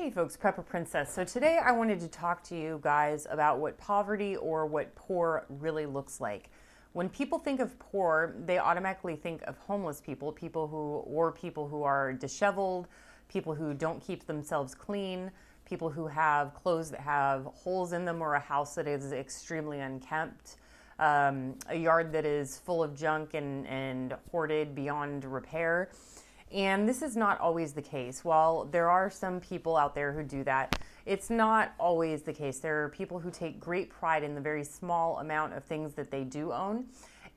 Hey folks, Prepper Princess. So today I wanted to talk to you guys about what poverty or what poor really looks like. When people think of poor, they automatically think of homeless people, people who are disheveled, people who don't keep themselves clean, people who have clothes that have holes in them, or a house that is extremely unkempt, a yard that is full of junk and hoarded beyond repair. And this is not always the case. While there are some people out there who do that, it's not always the case. There are people who take great pride in the very small amount of things that they do own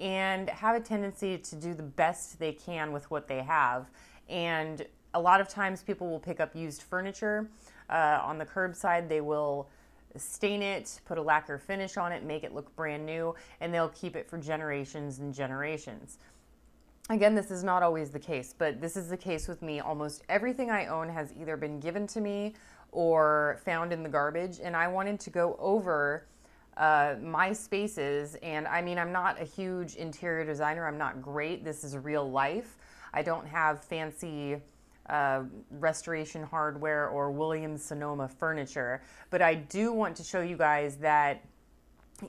and have a tendency to do the best they can with what they have. And a lot of times people will pick up used furniture on the curbside. They will stain it, put a lacquer finish on it, make it look brand new, and they'll keep it for generations and generations. Again, this is not always the case, but this is the case with me. Almost everything I own has either been given to me or found in the garbage, and I wanted to go over my spaces. And I mean, I'm not a huge interior designer. I'm not great. This is real life. I don't have fancy restoration hardware or Williams-Sonoma furniture, but I do want to show you guys that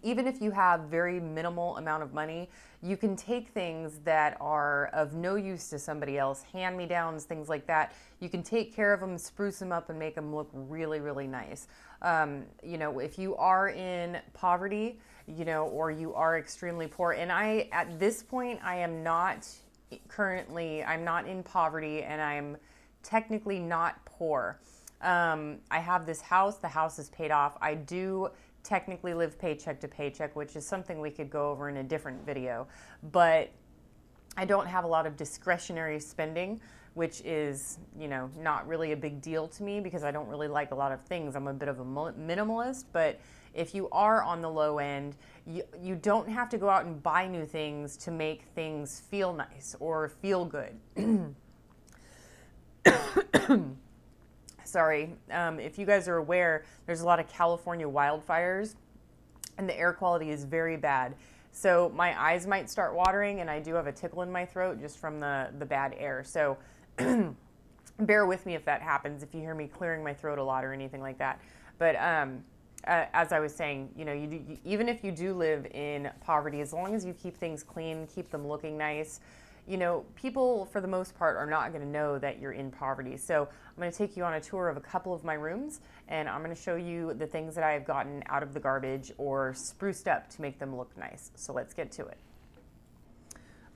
even if you have very minimal amount of money, you can take things that are of no use to somebody else, hand-me-downs, things like that. You can take care of them, spruce them up, and make them look really, really nice. You know, if you are in poverty, you know, or you are extremely poor, and at this point, I'm not in poverty, and I'm technically not poor. I have this house. The house is paid off. I do technically live paycheck to paycheck, which is something we could go over in a different video, but I don't have a lot of discretionary spending, which is, you know, not really a big deal to me because I don't really like a lot of things. I'm a bit of a minimalist, but if you are on the low end, you don't have to go out and buy new things to make things feel nice or feel good. Sorry, if you guys are aware, there's a lot of California wildfires and the air quality is very bad. So my eyes might start watering and I do have a tickle in my throat just from the bad air. So bear with me if that happens, if you hear me clearing my throat a lot or anything like that. But as I was saying, you know, even if you do live in poverty, as long as you keep things clean, keep them looking nice, you know, people for the most part are not going to know that you're in poverty. So I'm going to take you on a tour of a couple of my rooms, and I'm going to show you the things that I have gotten out of the garbage or spruced up to make them look nice. So let's get to it.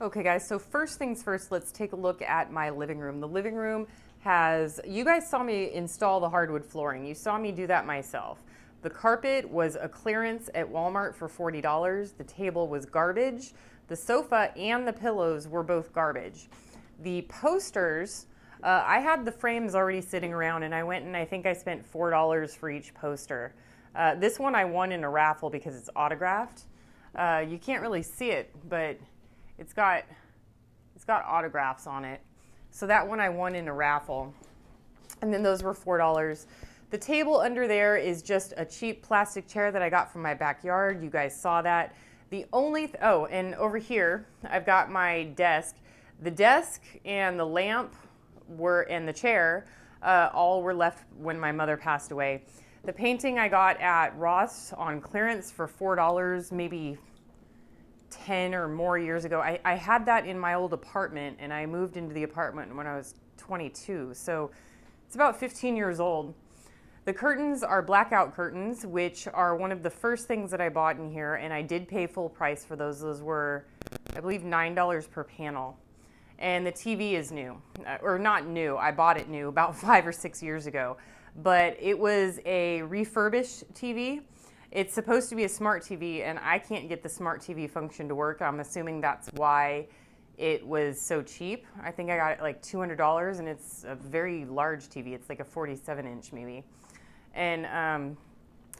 Okay guys, so first things first, let's take a look at my living room. The living room has, you guys saw me install the hardwood flooring. You saw me do that myself. The carpet was a clearance at Walmart for $40. The table was garbage. The sofa and the pillows were both garbage. The posters, I had the frames already sitting around, and I went and I think I spent $4 for each poster. This one I won in a raffle because it's autographed. You can't really see it, but it's got autographs on it. So that one I won in a raffle. And then those were $4. The table under there is just a cheap plastic chair that I got from my backyard. You guys saw that. The only, oh, and over here, I've got my desk. The desk and the lamp and the chair, all were left when my mother passed away. The painting I got at Ross on clearance for $4, maybe 10 or more years ago. I had that in my old apartment, and I moved into the apartment when I was 22. So it's about 15 years old. The curtains are blackout curtains, which are one of the first things that I bought in here, and I did pay full price for those. Those were, I believe, $9 per panel. And the TV is new, or not new. I bought it new about 5 or 6 years ago, but it was a refurbished TV. It's supposed to be a smart TV, and I can't get the smart TV function to work. I'm assuming that's why it was so cheap. I think I got it like $200, and it's a very large TV. It's like a 47-inch maybe. And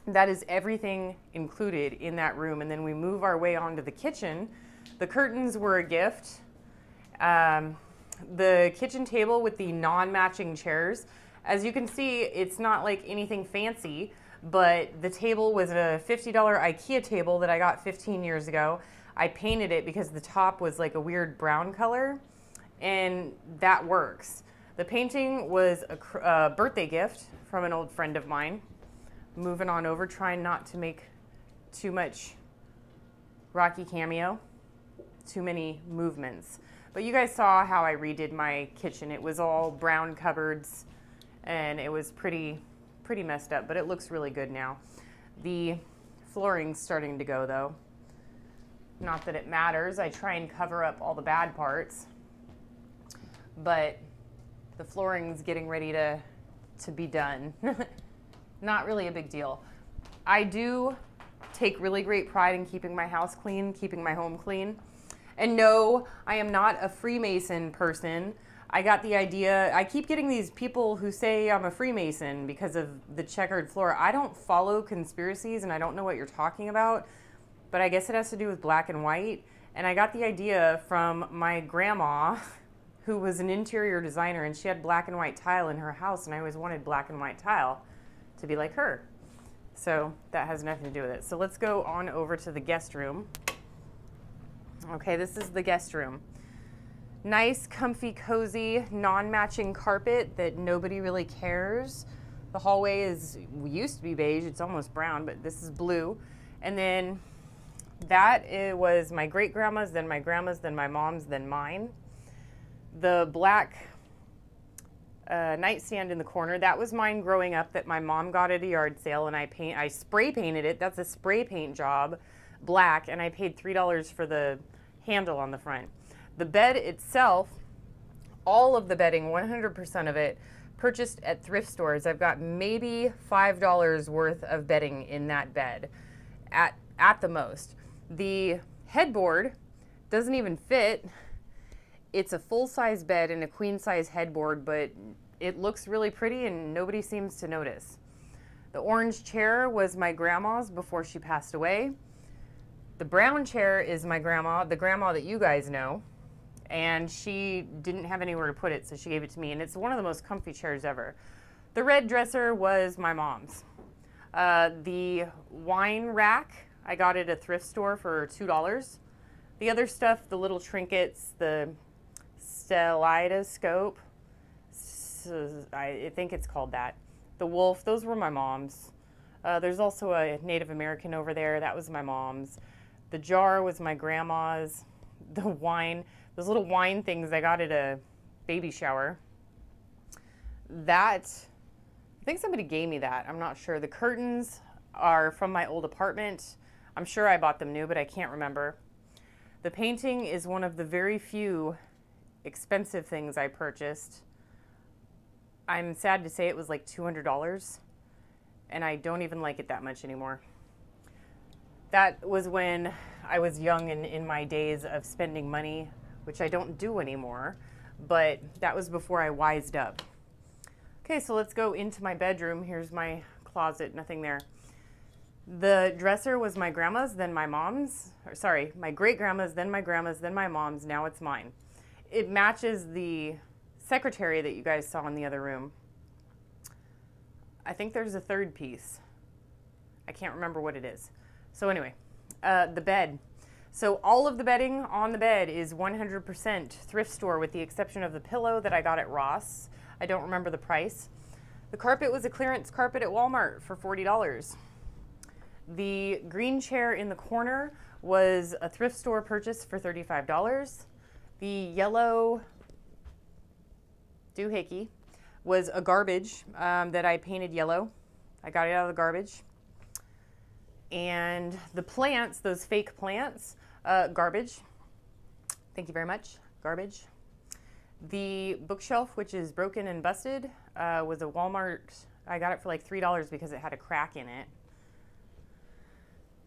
that is everything included in that room. And then we move our way onto the kitchen. The curtains were a gift. The kitchen table with the non-matching chairs. As you can see, it's not like anything fancy, but the table was a $50 IKEA table that I got 15 years ago. I painted it because the top was like a weird brown color, and that works. The painting was a birthday gift from an old friend of mine. Moving on over, trying not to make too much Rocky cameo, too many movements. But you guys saw how I redid my kitchen. It was all brown cupboards and it was pretty messed up, but it looks really good now. The flooring's starting to go though. Not that it matters. I try and cover up all the bad parts, but the flooring's getting ready to be done. Not really a big deal. I do take really great pride in keeping my house clean, keeping my home clean. And no, I am not a Freemason person. I got the idea, I keep getting these people who say I'm a Freemason because of the checkered floor. I don't follow conspiracies and I don't know what you're talking about, but I guess it has to do with black and white. And I got the idea from my grandma, who was an interior designer, and she had black and white tile in her house, and I always wanted black and white tile to be like her. So that has nothing to do with it. So let's go on over to the guest room. Okay, this is the guest room. Nice, comfy, cozy, non-matching carpet that nobody really cares. The hallway used to be beige. It's almost brown, but this is blue. And then that was my great-grandma's, then my grandma's, then my mom's, then mine. The black nightstand in the corner, that was mine growing up that my mom got at a yard sale, and I spray painted it. That's a spray paint job, black, and I paid $3 for the handle on the front. The bed itself, all of the bedding, 100% of it, purchased at thrift stores. I've got maybe $5 worth of bedding in that bed at the most. The headboard doesn't even fit. It's a full-size bed and a queen-size headboard, but it looks really pretty and nobody seems to notice. The orange chair was my grandma's before she passed away. The brown chair is my grandma, the grandma that you guys know, and she didn't have anywhere to put it, so she gave it to me, and it's one of the most comfy chairs ever. The red dresser was my mom's. The wine rack, I got it at a thrift store for $2. The other stuff, the little trinkets, the kaleidoscope, I think it's called that. The wolf, those were my mom's. There's also a Native American over there, that was my mom's. The jar was my grandma's. The wine, those little wine things I got at a baby shower. That, I think somebody gave me that, I'm not sure. The curtains are from my old apartment. I'm sure I bought them new, but I can't remember. The painting is one of the very few expensive things I purchased. I'm sad to say it was like $200, and I don't even like it that much anymore. That was when I was young and in my days of spending money, which I don't do anymore, but that was before I wised up. Okay, so let's go into my bedroom. Here's my closet, nothing there. The dresser was my grandma's, then my mom's, or sorry, my great-grandma's, then my grandma's, then my mom's, now it's mine. It matches the secretary that you guys saw in the other room. I think there's a third piece. I can't remember what it is. So anyway, the bed. So all of the bedding on the bed is 100% thrift store with the exception of the pillow that I got at Ross. I don't remember the price. The carpet was a clearance carpet at Walmart for $40. The green chair in the corner was a thrift store purchase for $35. The yellow doohickey was a garbage that I painted yellow. I got it out of the garbage. And the plants, those fake plants, garbage. Thank you very much, garbage. The bookshelf, which is broken and busted, was a Walmart. I got it for like $3 because it had a crack in it.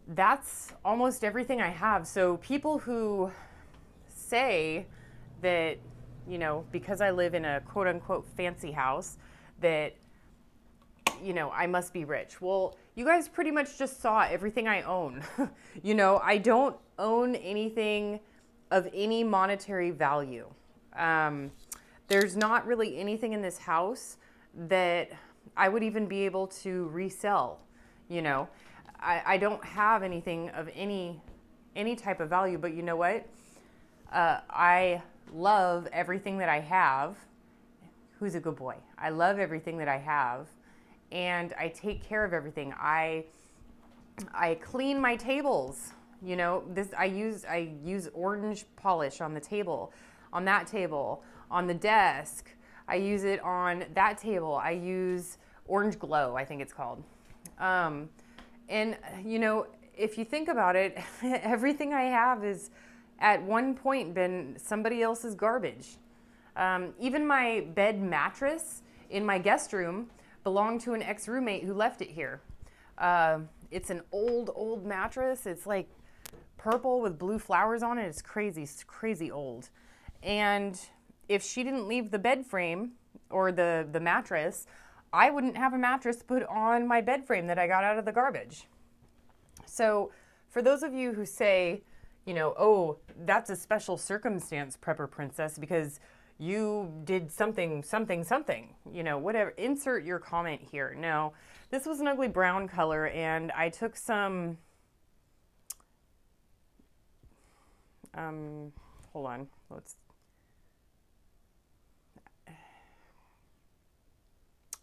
That's almost everything I have. So people who say that, you know, because I live in a quote unquote fancy house, that, you know, I must be rich. Well, you guys pretty much just saw everything I own. You know, I don't own anything of any monetary value. There's not really anything in this house that I would even be able to resell. You know, I don't have anything of any type of value, but you know what? I love everything that I have. Who's a good boy? I love everything that I have. and I take care of everything. I clean my tables. You know, I use orange polish on the table, on that table, on the desk. I use it on that table. I use Orange Glow, I think it's called. And you know, if you think about it, everything I have is at one point been somebody else's garbage. Even my bed mattress in my guest room belonged to an ex-roommate who left it here. It's an old mattress. It's like purple with blue flowers on it. It's crazy old. And if she didn't leave the bed frame or the mattress, I wouldn't have a mattress put on my bed frame that I got out of the garbage. So for those of you who say, you know, oh, that's a special circumstance, Prepper Princess, because you did something, you know, whatever, insert your comment here. No, this was an ugly brown color, and I took some, hold on,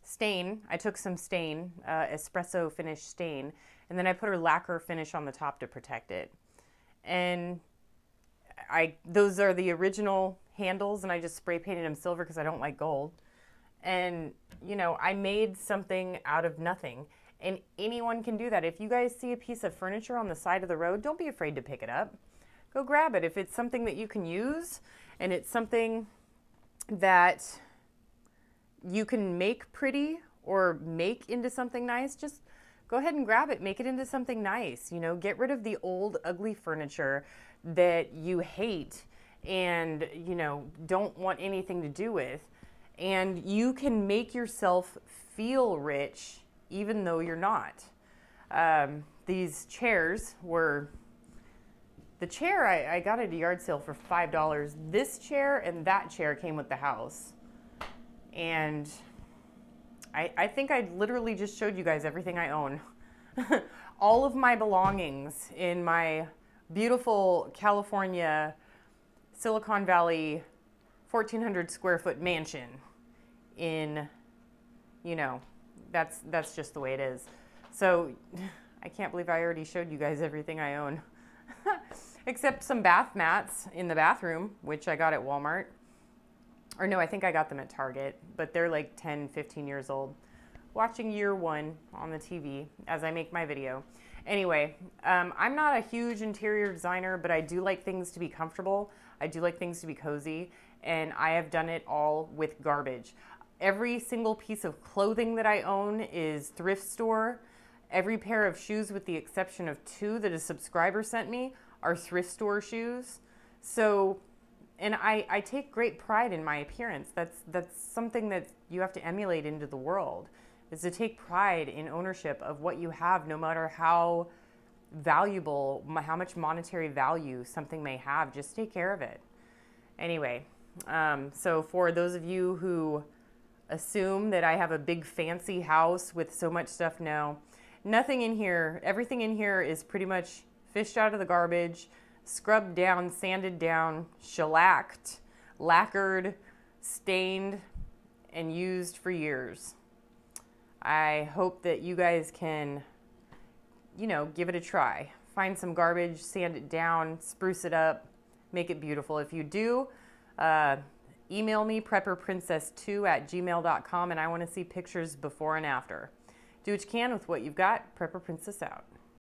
stain. I took some stain, espresso finish stain, and then I put her lacquer finish on the top to protect it. And those are the original handles, and I just spray painted them silver because I don't like gold. And, you know, I made something out of nothing, and anyone can do that. If you guys see a piece of furniture on the side of the road, don't be afraid to pick it up. Go grab it. If it's something that you can use, and it's something that you can make pretty or make into something nice, just go ahead and grab it, make it into something nice. You know, get rid of the old ugly furniture that you hate and, you know, don't want anything to do with. And you can make yourself feel rich even though you're not. These chairs were, the chair I got at a yard sale for $5. This chair and that chair came with the house. And I think I literally just showed you guys everything I own. All of my belongings in my beautiful California, Silicon Valley, 1,400 square foot mansion in, you know, that's just the way it is. So I can't believe I already showed you guys everything I own. Except some bath mats in the bathroom, which I got at Walmart. Or no, I think I got them at Target, but they're like 10, 15 years old. Watching year one on the TV as I make my video. Anyway, I'm not a huge interior designer, but I do like things to be comfortable. I do like things to be cozy, and I have done it all with garbage. Every single piece of clothing that I own is thrift store. Every pair of shoes, with the exception of 2 that a subscriber sent me, are thrift store shoes. So, and I take great pride in my appearance. That's something that you have to emulate into the world, is to take pride in ownership of what you have, no matter how valuable, how much monetary value something may have. Just take care of it. Anyway, so for those of you who assume that I have a big fancy house with so much stuff, no. Nothing in here, everything in here is pretty much fished out of the garbage, scrubbed down, sanded down, shellacked, lacquered, stained, and used for years. I hope that you guys can, you know, give it a try. Find some garbage, sand it down, spruce it up, make it beautiful. If you do, email me, prepperprincess2@gmail.com, and I want to see pictures before and after. Do what you can with what you've got. Prepper Princess out.